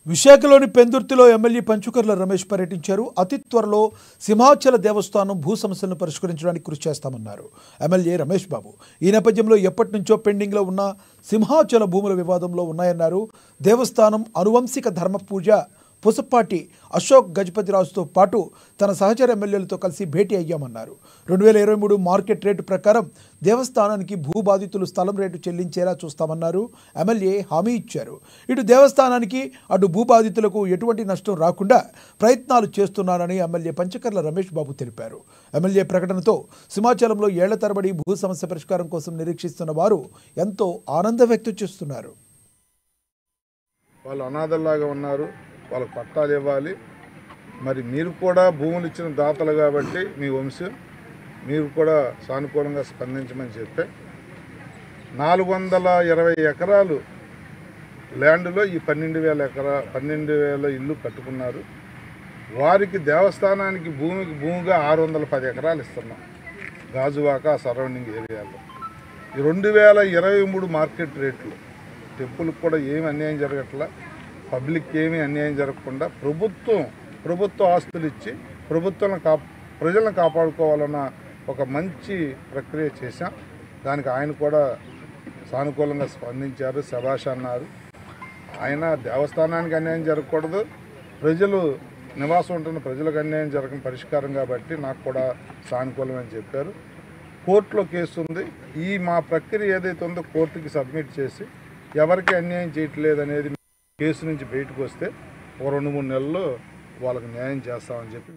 విశాఖలోని పెందుర్తిలో ఎమ్మెల్యే పంచుకర్ల రమేష్ పర్యటించారు. అతి త్వరలో సింహాచల దేవస్థానం భూ సమస్యలను పరిష్కరించడానికి కృషి చేస్తామన్నారు ఎమ్మెల్యే రమేష్ బాబు. ఈ నేపథ్యంలో ఎప్పటి నుంచో పెండింగ్లో ఉన్న సింహాచల భూముల వివాదంలో ఉన్నాయన్నారు. దేవస్థానం అనువంశిక ధర్మ పూజ పుసపాటి అశోక్ గజపతిరాజుతో పాటు తన సహచర ఎమ్మెల్యేలతో కలిసి భేటీ అయ్యామన్నారు. 2023 మార్కెట్ రేటు ప్రకారం దేవస్థానానికి భూబాధితులు స్థలం రేటు చెల్లించేలా చూస్తామన్నారు. ఎమ్మెల్యే హామీ ఇచ్చారు. ఇటు దేవస్థానానికి అటు భూబాధితులకు ఎటువంటి నష్టం రాకుండా ప్రయత్నాలు చేస్తున్నారని ఎమ్మెల్యే పంచకర్ల రమేష్ బాబు తెలిపారు. ఎమ్మెల్యే ప్రకటనతో సింహాచలంలో ఏళ్ల తరబడి భూ సమస్య పరిష్కారం కోసం నిరీక్షిస్తున్న వారు ఎంతో ఆనందం వ్యక్తం చేస్తున్నారు. వాళ్ళు అనాథల్లాగా ఉన్నారు, వాళ్ళకు పట్టాలు ఇవ్వాలి. మరి మీరు కూడా భూములు ఇచ్చిన దాతలు కాబట్టి మీ వంశం మీరు కూడా సానుకూలంగా స్పందించమని చెప్పే 420 ఎకరాలు ల్యాండ్లో ఈ 12,000 ఇల్లు కట్టుకున్నారు. వారికి దేవస్థానానికి భూమిగా 610 ఎకరాలు ఇస్తున్నాం గాజువాక సరౌండింగ్ ఏరియాలో. ఈ 2023 మార్కెట్ రేట్లు టెంపుల్కి కూడా ఏమి అన్యాయం జరగట్లా, పబ్లిక్ ఏమీ అన్యాయం జరగకుండా ప్రభుత్వ ఆస్తులు ఇచ్చి ప్రజలను కాపాడుకోవాలన్న ఒక మంచి ప్రక్రియ చేశాం. దానికి ఆయన కూడా సానుకూలంగా స్పందించారు, శభాష్ అన్నారు. ఆయన దేవస్థానానికి అన్యాయం జరగకూడదు, ప్రజలు నివాసం ఉంటున్న ప్రజలకు అన్యాయం జరగని పరిష్కారం కాబట్టి నాకు కూడా సానుకూలం అని చెప్పారు. కోర్టులో కేసు ఉంది. మా ప్రక్రియ ఏదైతే ఉందో కోర్టుకి సబ్మిట్ చేసి ఎవరికి అన్యాయం చేయట్లేదు అనేది కేసు నుంచి బయటకు వస్తే ఒక 2-3 నెలల్లో వాళ్ళకి న్యాయం చేస్తామని చెప్పి